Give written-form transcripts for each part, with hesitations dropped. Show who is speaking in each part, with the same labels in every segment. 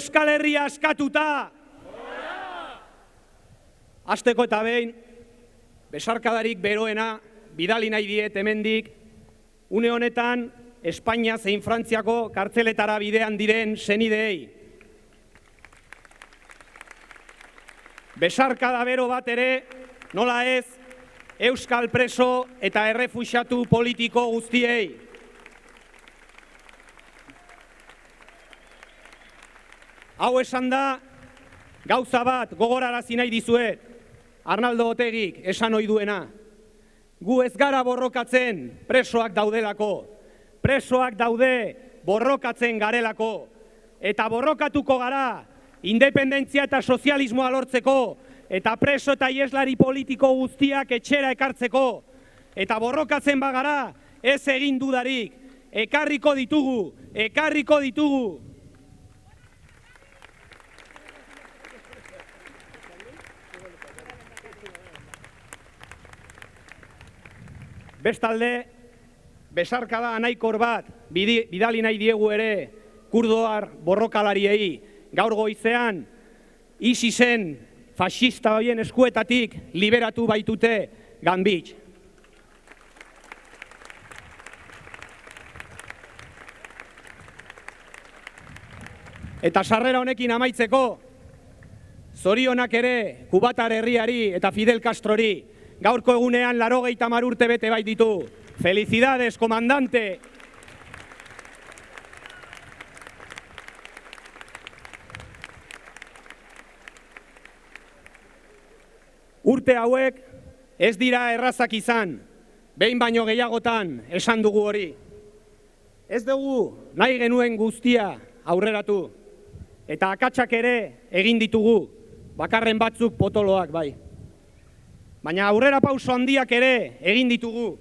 Speaker 1: Euskal Herria askatuta! Hasteko eta behin, besarkadarik beroena bidali nahi diet hemendik, une honetan Espainia zein Frantziako kartzeletara bidean diren senideei. Besarkada bero bat ere, nola ez, euskal preso eta errefuxiatu politiko guztiei. Hau esan da, gauza bat gogorarazi nahi dizuet, Arnaldo Otegik esan ohi duena. Gu ez gara borrokatzen presoak daudelako, presoak daude borrokatzen garelako, eta borrokatuko gara independentzia eta sozialismoa lortzeko, eta preso eta ieslari politiko guztiak etxera ekartzeko, eta borrokatzen bagara ez egin dudarik, ekarriko ditugu, ekarriko ditugu. Bestalde, besarkada anaikor bat bidali nahi diegu ere kurdoar borrokalariei. Gaur goizean, ISISen faxista horien eskuetatik liberatu baitute Ganbitx. Eta sarrera honekin amaitzeko, zorionak ere Kubatar herriari eta Fidel Castrori gaurko egunean 80 urte bete bait ditu. Felicidades, comandante! Urte hauek ez dira errazak izan, behin baino gehiagotan esan dugu hori. Ez dugu nahi genuen guztia aurreratu, eta akatsak ere egin ditugu, bakarren batzuk potoloak bai. Baina aurrera pauso handiak ere egin ditugu,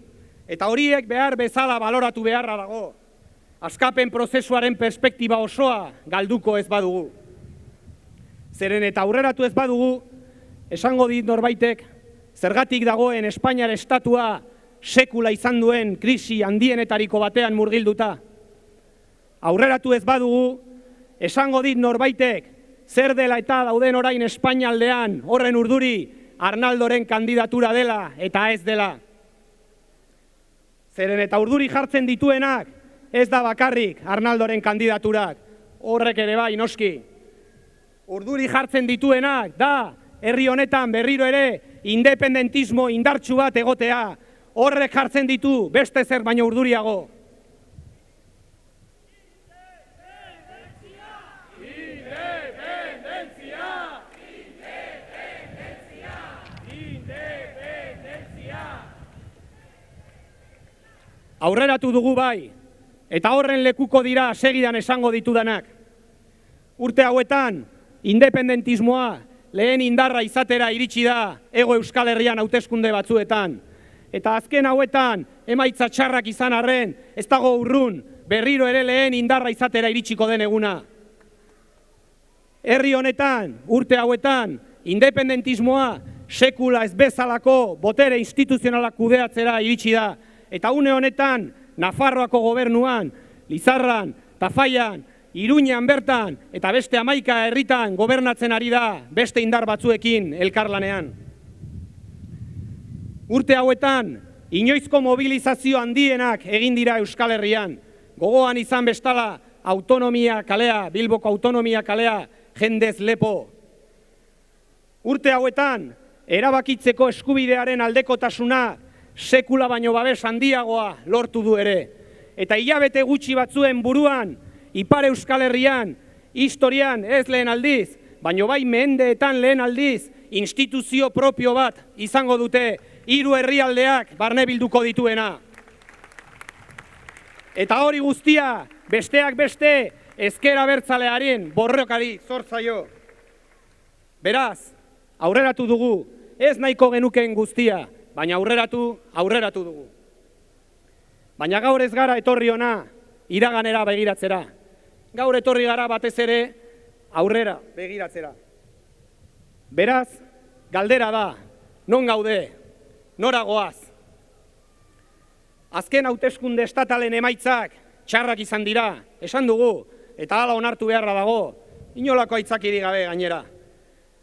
Speaker 1: eta horiek behar bezala baloratu beharra dago. Askapen prozesuaren perspektiba osoa galduko ez badugu. Zeren eta aurreratu ez badugu, esango dit norbaitek, zergatik dagoen Espainiar estatua sekula izan duen krisi handienetariko batean murgilduta. Aurreratu ez badugu, esango dit norbaitek, zer dela eta dauden orain Espainialdean horren urduri Arnaldoren kandidatura dela eta ez dela. Zeren eta urduri jartzen dituenak ez da bakarrik Arnaldoren kandidaturak, horrek ere bai noski. Urduri jartzen dituenak da herri honetan berriro ere independentismo indartsu bat egotea, horrek jartzen ditu beste zer baino urduriago. Aurreratu dugu bai, eta horren lekuko dira segidan esango ditudanak. Urte hauetan, independentismoa lehen indarra izatera iritsi da Hego Euskal Herrian hauteskunde batzuetan. Eta azken hauetan, emaitza txarrak izan arren, ez dago urrun, berriro ere lehen indarra izatera iritsiko den eguna. Herri honetan, urte hauetan, independentismoa sekula ez bezalako botere instituzionalak kudeatzera iritsi da. Eta une honetan, Nafarroako gobernuan, Lizarran, Tafaian, Iruñean bertan, eta beste 11 herritan gobernatzen ari da beste indar batzuekin elkarlanean. Urte hauetan, inoizko mobilizazio handienak egin dira Euskal Herrian. Gogoan izan bestala, autonomia kalea, Bilboko autonomia kalea, jendez lepo. Urte hauetan, erabakitzeko eskubidearen aldekotasuna, sekula baino babes handiagoa lortu du ere. Eta hilabete gutxi batzuen buruan, Ipar Euskal Herrian, historian ez lehen aldiz, baino bai mendeetan lehen aldiz, instituzio propio bat izango dute 3 herrialdeak barne bilduko dituena. Eta hori guztia, besteak beste, ezker abertzalearen borrokari zor zaio. Beraz, aurreratu dugu, ez nahiko genukeen guztia, baina aurreratu dugu. Baina gaur ez gara etorri ona iraganera begiratzera. Gaur etorri gara batez ere aurrera begiratzera. Beraz, galdera da, non gaude, nora goaz. Azken hauteskunde estatalen emaitzak txarrak izan dira, esan dugu, eta hala onartu beharra dago. inolako aitzakiri gabe gainera.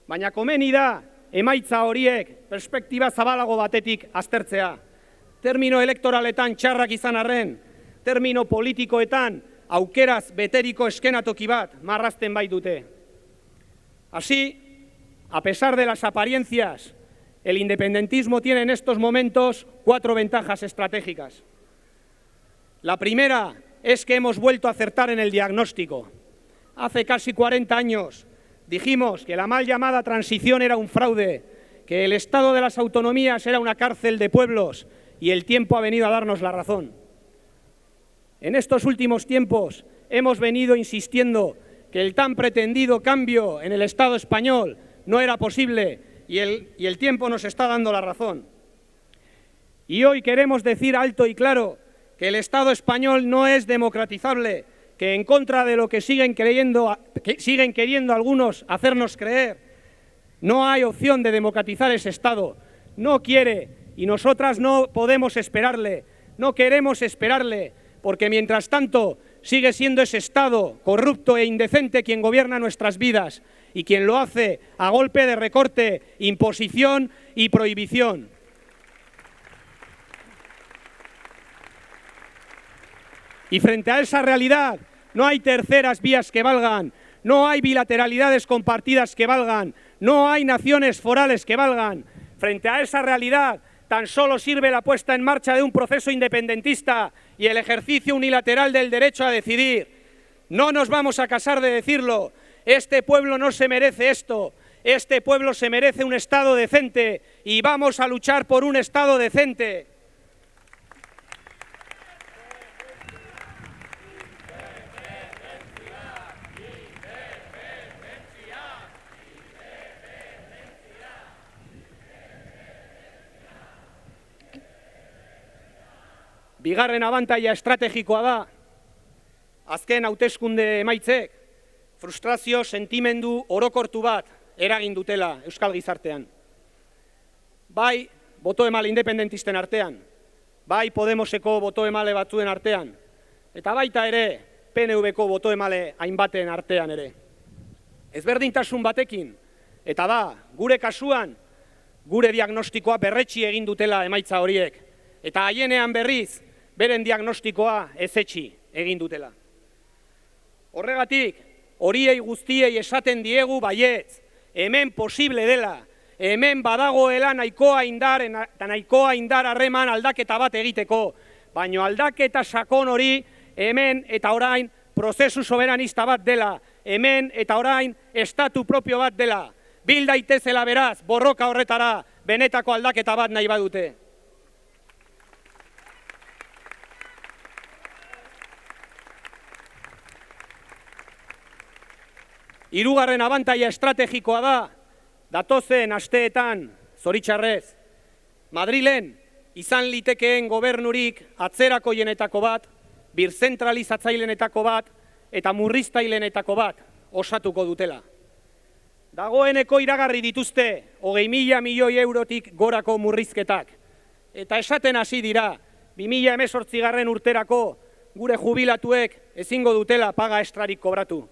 Speaker 1: Baina komeni da emaitza horiek perspektiba zabalago batetik aztertzea. Termino elektoraletan txarrak izan arren, termino politikoetan aukeraz beteriko eskenatoki bat marrazten baitute. Así, a pesar de las apariencias, el independentismo tiene en estos momentos 4 ventajas estratégicas. La primera es que hemos vuelto a acertar en el diagnóstico. Hace casi 40 años dijimos que la mal llamada transición era un fraude, que el Estado de las autonomías era una cárcel de pueblos y el tiempo ha venido a darnos la razón. En estos últimos tiempos hemos venido insistiendo que el tan pretendido cambio en el Estado español no era posible y el tiempo nos está dando la razón. Y hoy queremos decir alto y claro que el Estado español no es democratizable, que en contra de lo que siguen queriendo algunos hacernos creer, no hay opción de democratizar ese Estado. No quiere y nosotras no podemos esperarle, no queremos esperarle, porque mientras tanto sigue siendo ese Estado corrupto e indecente quien gobierna nuestras vidas y quien lo hace a golpe de recorte, imposición y prohibición. Y frente a esa realidad no hay terceras vías que valgan, no hay bilateralidades compartidas que valgan, no hay naciones forales que valgan. Frente a esa realidad tan solo sirve la puesta en marcha de un proceso independentista y el ejercicio unilateral del derecho a decidir. No nos vamos a cansar de decirlo, este pueblo no se merece esto, este pueblo se merece un Estado decente y vamos a luchar por un Estado decente. Bigarren abantaila estrategikoa da, azken hauteskunde emaitzek, frustrazio sentimendu orokortu bat eragin dutela Euskal Gizartean. Bai, boto-emale independentisten artean, bai Podemoseko boto-emale batzuen artean, eta baita ere PNV-ko boto-emale hainbaten artean ere. Ezberdintasun batekin, eta da, gure kasuan, gure diagnostikoa berretsi egin dutela emaitza horiek, eta haienean berriz, beren diagnostikoa ezetsi egin dutela. Horregatik, horiei guztiei esaten diegu baietz, hemen posible dela, hemen badagoela nahikoa indar harreman aldaketa bat egiteko, baino aldaketa sakon hori hemen eta orain prozesu soberanista bat dela, hemen eta orain estatu propio bat dela. Bil daitezela beraz, borroka horretara, benetako aldaketa bat nahi badute. Hirugarren abantaila estrategikoa da, datozen asteetan, zoritxarrez, Madrilen izan litekeen gobernurik atzerakoienetako bat, birzentralizatzailenetako bat eta murriztailenetako bat osatuko dutela. Dagoeneko iragarri dituzte 20.000 milioi eurotik gorako murrizketak. Eta esaten hasi dira, 2018 urterako gure jubilatuek ezingo dutela paga estrarik kobratu.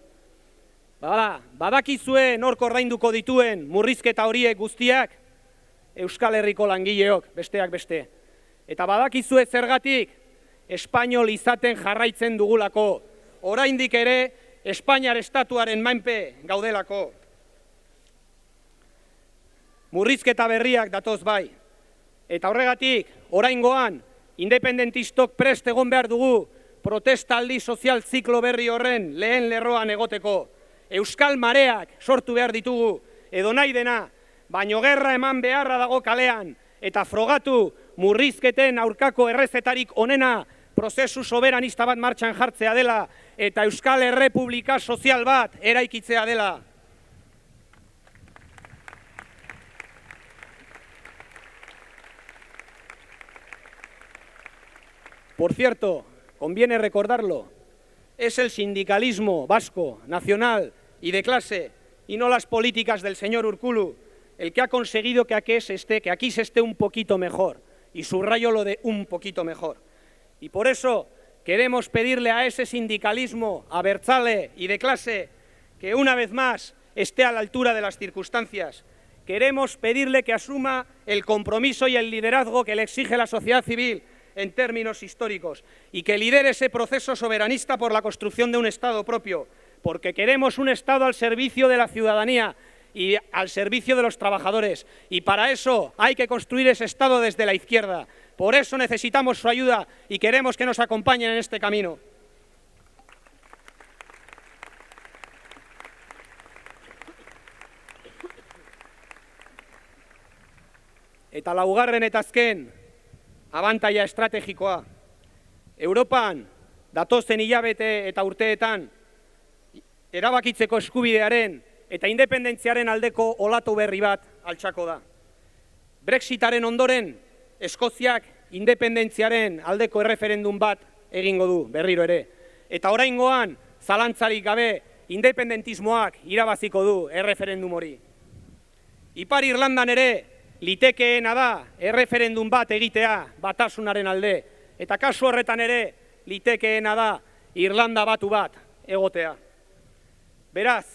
Speaker 1: Badakizue nork ordainduko dituen murrizketa horiek guztiak, Euskal Herriko langileok, besteak beste. Eta badakizue zergatik, espainol izaten jarraitzen dugulako, oraindik ere Espainiar estatuaren menpe gaudelako. Murrizketa berriak datoz bai. Eta horregatik, oraingoan, independentistok prest egon behar dugu protestaldi sozial ziklo berri horren lehen lerroan egoteko. Euskal mareak sortu behar ditugu, edo nahi dena, baino gerra eman beharra dago kalean, eta frogatu murrizketen aurkako errezetarik onena prozesu soberanista bat martxan jartzea dela, eta Euskal Errepublika sozial bat eraikitzea dela. Por cierto, conviene recordarlo, es el sindicalismo vasco, nacional y de clase, y no las políticas del señor Urkullu, el que ha conseguido que aquí se esté un poquito mejor, y subrayo lo de un poquito mejor. Y por eso queremos pedirle a ese sindicalismo abertzale y de clase que una vez más esté a la altura de las circunstancias. Queremos pedirle que asuma el compromiso y el liderazgo que le exige la sociedad civil en términos históricos y que lidere ese proceso soberanista por la construcción de un Estado propio, porque queremos un Estado al servicio de la ciudadanía y al servicio de los trabajadores. Y para eso hay que construir ese Estado desde la izquierda. Por eso necesitamos su ayuda y queremos que nos acompañen en este camino. Eta laugarren eta azken abantaila estrategikoa. Europan datozen hilabete eta urteetan erabakitzeko eskubidearen eta independentziaren aldeko olatu berri bat altxako da. Brexitaren ondoren, Eskoziak independentziaren aldeko erreferendum bat egingo du berriro ere. Eta oraingoan, zalantzarik gabe, independentismoak irabaziko du erreferendum hori. Ipar Irlandan ere, litekeena da erreferendum bat egitea batasunaren alde. Eta kasu horretan ere, litekeena da Irlanda batu bat egotea. Beraz,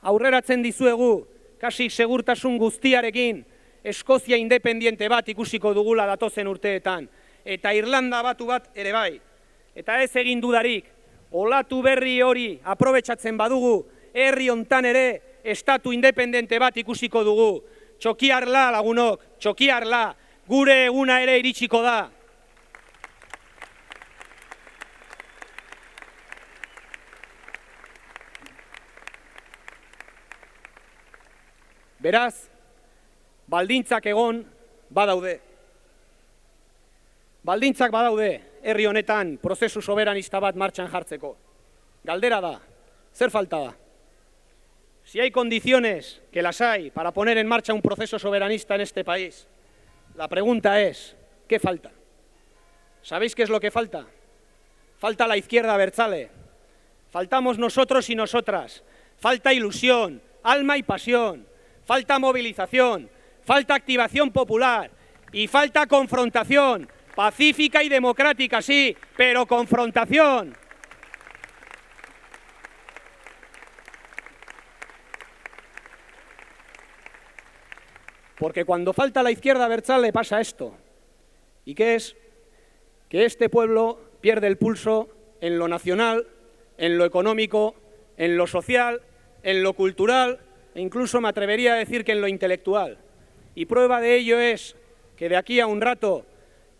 Speaker 1: aurreratzen dizuegu, kasi segurtasun guztiarekin, Eskozia independiente bat ikusiko dugula datozen urteetan, eta Irlanda batu bat ere bai. Eta ez egin dudarik, olatu berri hori aprobetxatzen badugu, herri hontan ere estatu independente bat ikusiko dugu. Txokiarla, lagunok, txokiarla, gure eguna ere iritsiko da. Beraz, baldintzak egon badaude. Baldintzak badaude herri honetan prozesu soberanista bat martxan jartzeko. Galdera da, zer falta da? Si hay condiciones, que las hay, para poner en marcha un proceso soberanista en este país, la pregunta es, ¿qué falta? ¿Sabéis qué es lo que falta? Falta la izquierda abertzale. Faltamos nosotros y nosotras. Falta ilusión, alma y pasión. Falta movilización, falta activación popular y falta confrontación, pacífica y democrática, sí, pero confrontación. Porque cuando falta la izquierda abertzale pasa esto. ¿Y qué es? Que este pueblo pierde el pulso en lo nacional, en lo económico, en lo social, en lo cultural, e incluso me atrevería a decir que en lo intelectual. Y prueba de ello es que de aquí a un rato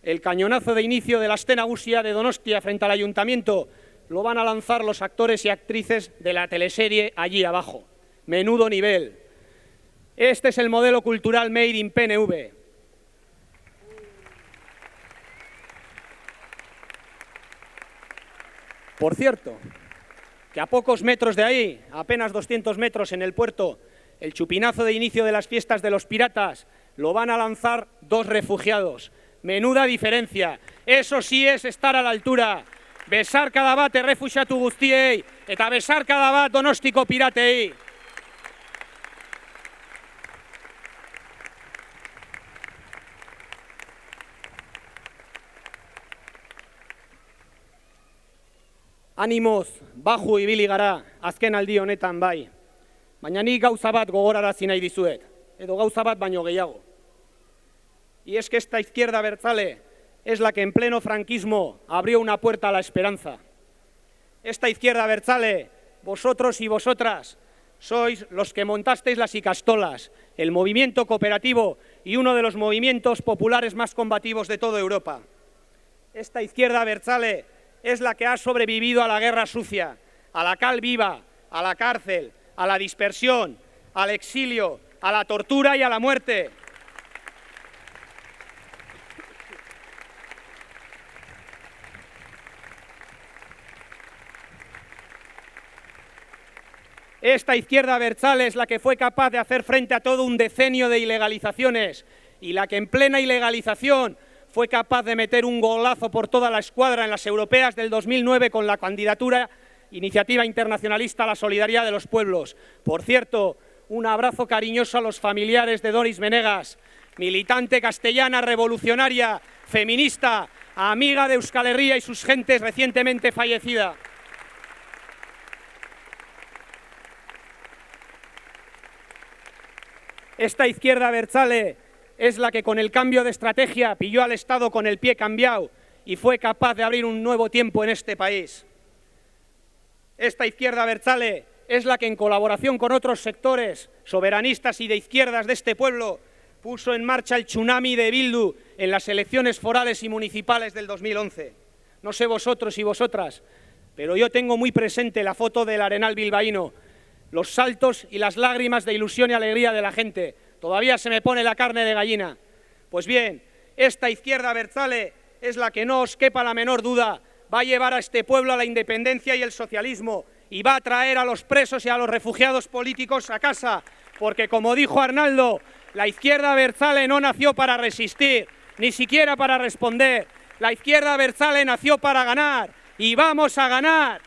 Speaker 1: el cañonazo de inicio de la Aste Nagusia de Donostia frente al ayuntamiento lo van a lanzar los actores y actrices de la teleserie allí abajo. Menudo nivel. Este es el modelo cultural made in PNV. Por cierto, que a pocos metros de ahí, a apenas 200 metros en el puerto, el chupinazo de inicio de las fiestas de los piratas lo van a lanzar dos refugiados. Menuda diferencia. Eso sí es estar a la altura. Besar cada bat errefuxiatu guztiei eta besar cada bat donostiko piratei. Animoz, baju ibili gara, azken aldi honetan bai. Baina nik gauza bat gogorarazi nahi dizuet, edo gauza bat baino gehiago. Y es que esta izquierda abertzale es la que en pleno franquismo abrió una puerta a la esperanza. Esta izquierda abertzale, vosotros y vosotras, sois los que montasteis las Ikastolas, el movimiento cooperativo y uno de los movimientos populares más combativos de toda Europa. Esta izquierda abertzale es la que ha sobrevivido a la guerra sucia, a la cal viva, a la cárcel, a la dispersión, al exilio, a la tortura y a la muerte. Esta izquierda abertzale es la que fue capaz de hacer frente a todo un decenio de ilegalizaciones y la que en plena ilegalización fue capaz de meter un golazo por toda la escuadra en las europeas del 2009 con la candidatura Iniciativa Internacionalista a la Solidaridad de los Pueblos. Por cierto, un abrazo cariñoso a los familiares de Doris Menegas, militante castellana, revolucionaria, feminista, amiga de Euskal Herria y sus gentes recientemente fallecida. Esta izquierda abertzale es la que con el cambio de estrategia pilló al Estado con el pie cambiado y fue capaz de abrir un nuevo tiempo en este país. Esta izquierda abertzale es la que en colaboración con otros sectores soberanistas y de izquierdas de este pueblo puso en marcha el tsunami de Bildu en las elecciones forales y municipales del 2011. No sé vosotros y vosotras, pero yo tengo muy presente la foto del Arenal bilbaíno, los saltos y las lágrimas de ilusión y alegría de la gente. Todavía se me pone la carne de gallina. Pues bien, esta izquierda abertzale es la que, no os quepa la menor duda, va a llevar a este pueblo a la independencia y el socialismo y va a traer a los presos y a los refugiados políticos a casa, porque como dijo Arnaldo, la izquierda abertzale no nació para resistir, ni siquiera para responder. La izquierda abertzale nació para ganar y vamos a ganar.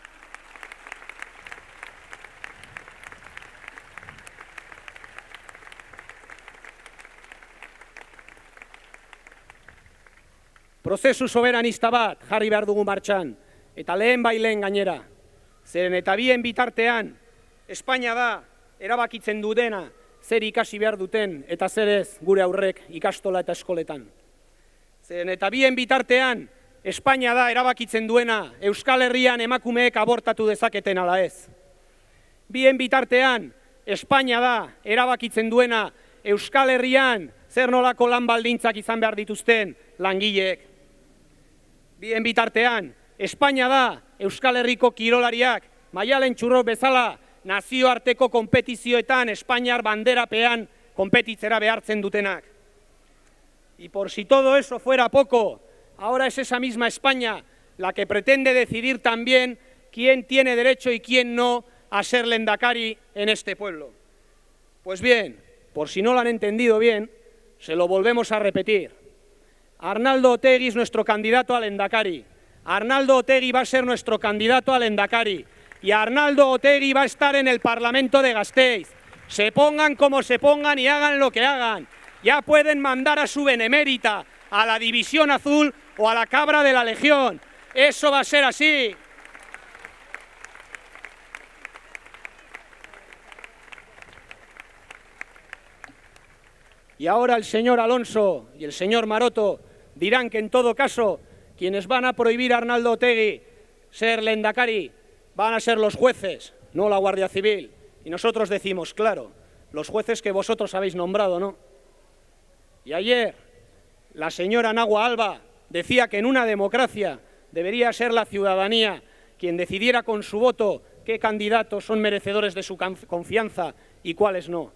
Speaker 1: Prozesu soberanista bat jarri behar dugu martxan, eta lehen bailen gainera. Zeren eta bien bitartean, Espainia da erabakitzen dutena zer ikasi behar duten eta zer ez gure aurrek ikastola eta eskoletan. Zeren eta bien bitartean, Espainia da erabakitzen duena Euskal Herrian emakumeek abortatu dezaketen ala ez. Bien bitartean, Espainia da erabakitzen duena Euskal Herrian zer nolako lan baldintzak izan behar dituzten langileek. Bien bitartean, Espainia da Euskal Herriko kirolariak Maialen Txurro bezala nazioarteko konpetizioetan Espainiar banderapean konpetitzera behartzen dutenak. Y por si todo eso fuera poco, ahora es esa misma España la que pretende decidir también quién tiene derecho y quién no a ser lehendakari en este pueblo. Pues bien, por si no lo han entendido bien, se lo volvemos a repetir. Arnaldo Otegi es nuestro candidato al lehendakari. Arnaldo Otegi va a ser nuestro candidato al lehendakari. Y Arnaldo Otegi va a estar en el Parlamento de Gasteiz. Se pongan como se pongan y hagan lo que hagan. Ya pueden mandar a su benemérita, a la División Azul o a la Cabra de la Legión. Eso va a ser así. Y ahora el señor Alonso y el señor Maroto dirán que en todo caso quienes van a prohibir a Arnaldo Otegi ser lehendakari van a ser los jueces, no la Guardia Civil. Y nosotros decimos, claro, los jueces que vosotros habéis nombrado, ¿no? Y ayer la señora Nagua Alba decía que en una democracia debería ser la ciudadanía quien decidiera con su voto qué candidatos son merecedores de su confianza y cuáles no.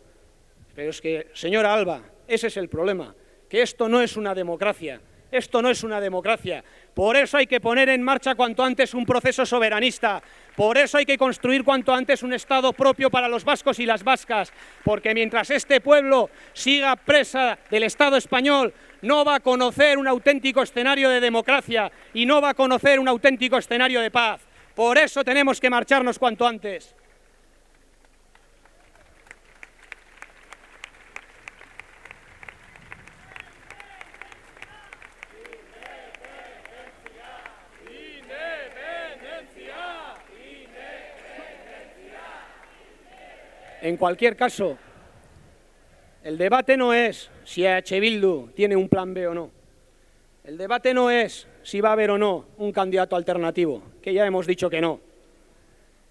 Speaker 1: Pero es que, señora Alba, ese es el problema, que esto no es una democracia. Esto no es una democracia. Por eso hay que poner en marcha cuanto antes un proceso soberanista. Por eso hay que construir cuanto antes un Estado propio para los vascos y las vascas. Porque mientras este pueblo siga presa del Estado español, no va a conocer un auténtico escenario de democracia y no va a conocer un auténtico escenario de paz. Por eso tenemos que marcharnos cuanto antes. En cualquier caso, el debate no es si EH Bildu tiene un plan B o no. El debate no es si va a haber o no un candidato alternativo, que ya hemos dicho que no.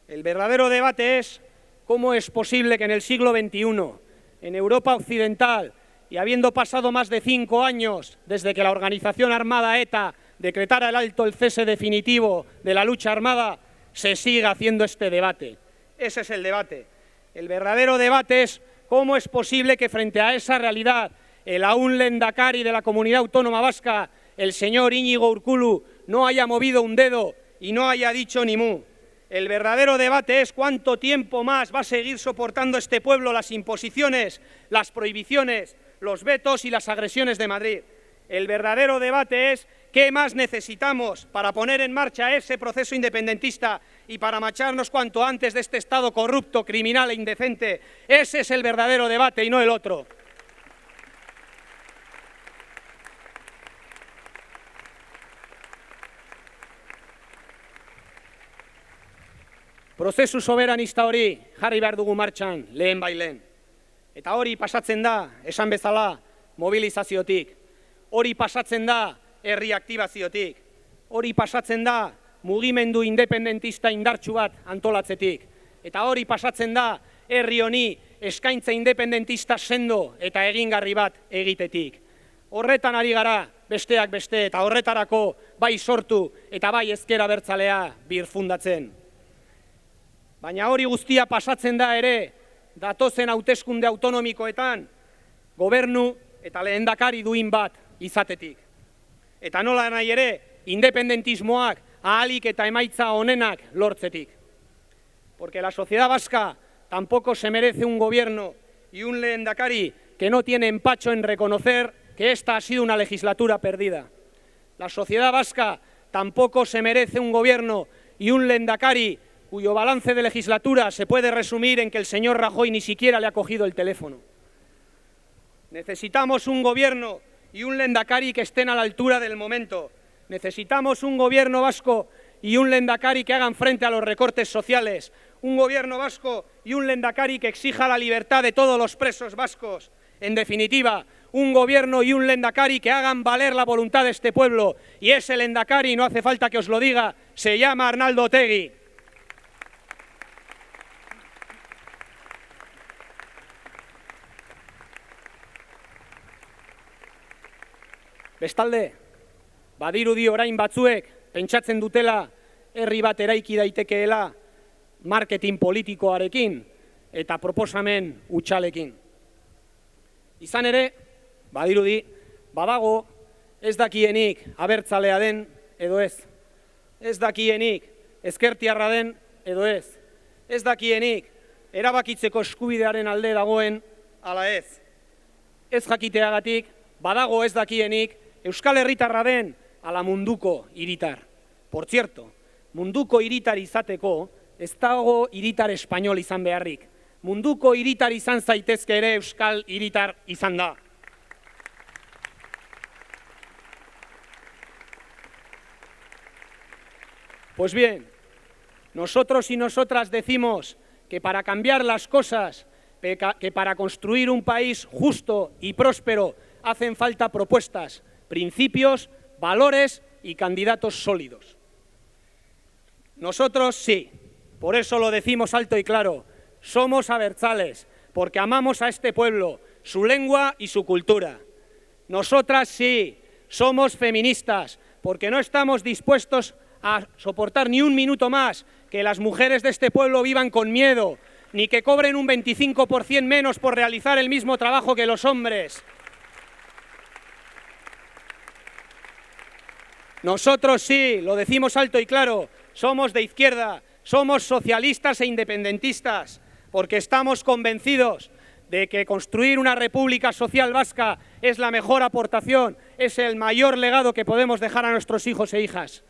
Speaker 1: El verdadero debate es cómo es posible que en el siglo XXI, en Europa occidental, y habiendo pasado más de 5 años desde que la organización armada ETA decretara el cese definitivo de la lucha armada, se siga haciendo este debate. Ese es el debate. El verdadero debate es cómo es posible que frente a esa realidad el aún lehendakari de la Comunidad Autónoma Vasca, el señor Íñigo Urkullu, no haya movido un dedo y no haya dicho ni mu. El verdadero debate es cuánto tiempo más va a seguir soportando este pueblo las imposiciones, las prohibiciones, los vetos y las agresiones de Madrid. El verdadero debate es qué más necesitamos para poner en marcha ese proceso independentista y para marcharnos cuanto antes de este Estado corrupto, criminal e indecente. Ese es el verdadero debate y no el otro. Prozesu soberanista hori jarri behar dugu martxan lehen bailen. Eta hori pasatzen da, esan bezala, mobilizaziotik. Hori pasatzen da, herri aktibaziotik. Hori pasatzen da, mugimendu independentista indartsu bat antolatzetik. Eta hori pasatzen da, herri honi eskaintza independentista sendo eta egingarri bat egitetik. Horretan ari gara, besteak beste, eta horretarako bai sortu eta bai ezker abertzalea birfundatzen. Baina hori guztia pasatzen da ere, datozen hauteskunde autonomikoetan, gobernu eta lehendakari duin bat izatetik. Eta nola nahi ere, independentismoak ahalik eta emaitza onenak lortzetik. Porque la sociedad vasca tampoco se merece un gobierno y un lehendakari que no tiene empacho en reconocer que esta ha sido una legislatura perdida. La sociedad vasca tampoco se merece un gobierno y un lehendakari cuyo balance de legislatura se puede resumir en que el señor Rajoy ni siquiera le ha cogido el teléfono. Necesitamos un gobierno y un lehendakari que estén a la altura del momento. Necesitamos un gobierno vasco y un lehendakari que hagan frente a los recortes sociales. Un gobierno vasco y un lehendakari que exija la libertad de todos los presos vascos. En definitiva, un gobierno y un lehendakari que hagan valer la voluntad de este pueblo. Y ese lehendakari, no hace falta que os lo diga, se llama Arnaldo Otegi. Bestalde, badirudi orain batzuek pentsatzen dutela herri bat eraiki daitekeela marketing politikoarekin eta proposamen hutsalekin. Izan ere, badirudi, badago ez dakienik abertzalea den edo ez. Ez dakienik ezkertiarra den edo ez. Ez dakienik erabakitzeko eskubidearen alde dagoen ala ez. Ez jakiteagatik, badago ez dakienik Euskal Herritarra den ala munduko hiritar. Por cierto, munduko hiritar izateko ez dago hiritar espainol izan beharrik. Munduko hiritar izan zaitezke ere euskal hiritar izan da. Pues bien, nosotros y nosotras decimos que para cambiar las cosas, que para construir un país justo y próspero hacen falta propuestas, principios, valores y candidatos sólidos. Nosotros sí, por eso lo decimos alto y claro, somos abertzales, porque amamos a este pueblo, su lengua y su cultura. Nosotras sí, somos feministas, porque no estamos dispuestos a soportar ni un minuto más que las mujeres de este pueblo vivan con miedo, ni que cobren un 25% menos por realizar el mismo trabajo que los hombres. Nosotros sí, lo decimos alto y claro, somos de izquierda, somos socialistas e independentistas, porque estamos convencidos de que construir una república social vasca es la mejor aportación, es el mayor legado que podemos dejar a nuestros hijos e hijas.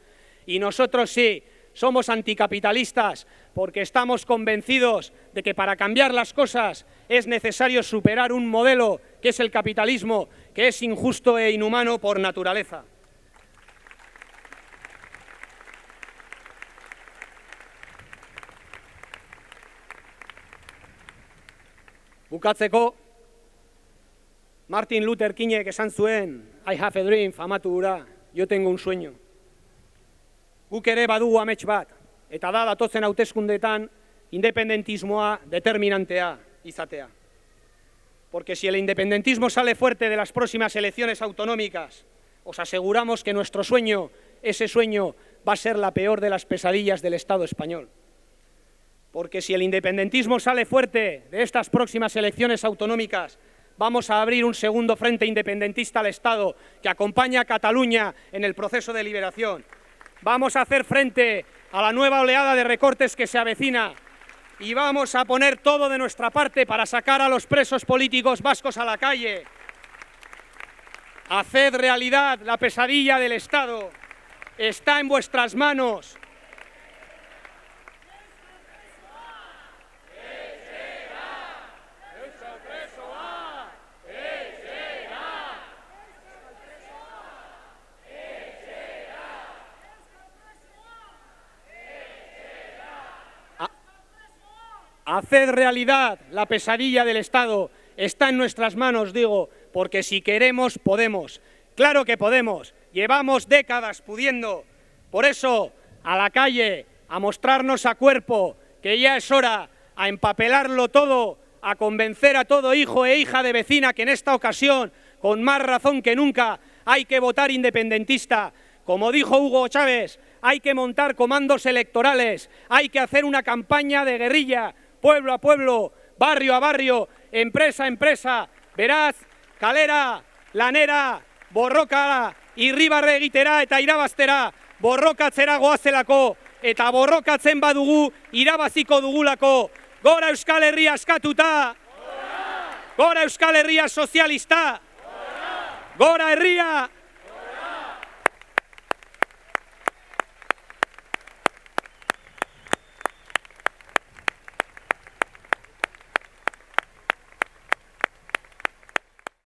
Speaker 1: Y nosotros sí, somos anticapitalistas, porque estamos convencidos de que para cambiar las cosas es necesario superar un modelo que es el capitalismo, que es injusto e inhumano por naturaleza. Bukatzeko, Martin Luther Kingek esan zuen, I have a dream, famatu hura, yo tengo un sueño. Guk ere badugu amets bat, eta da datotzen hauteskundeetan independentismoa determinantea izatea. Porque si el independentismo sale fuerte de las próximas elecciones autonómicas, os aseguramos que nuestro sueño, ese sueño, va a ser la peor de las pesadillas del Estado español. Porque si el independentismo sale fuerte de estas próximas elecciones autonómicas, vamos a abrir un segundo frente independentista al Estado que acompaña a Cataluña en el proceso de liberación. Vamos a hacer frente a la nueva oleada de recortes que se avecina y vamos a poner todo de nuestra parte para sacar a los presos políticos vascos a la calle. Haced realidad la pesadilla del Estado. Está en vuestras manos. Haced realidad la pesadilla del Estado está en nuestras manos, digo, porque si queremos, podemos. Claro que podemos, llevamos décadas pudiendo. Por eso, a la calle, a mostrarnos a cuerpo, que ya es hora, a empapelarlo todo, a convencer a todo hijo e hija de vecina que en esta ocasión, con más razón que nunca, hay que votar independentista. Como dijo Hugo Chávez, hay que montar comandos electorales, hay que hacer una campaña de guerrilla, pueblo a pueblo, barrio a barrio, empresa a empresa. Beraz, kalera, lanera, borroka, irribarre egitera eta irabaztera, borrokatzera goazelako, eta borrokatzen badugu irabaziko dugulako. Gora Euskal Herria askatuta! Gora Euskal Herria sozialista! Gora Herria!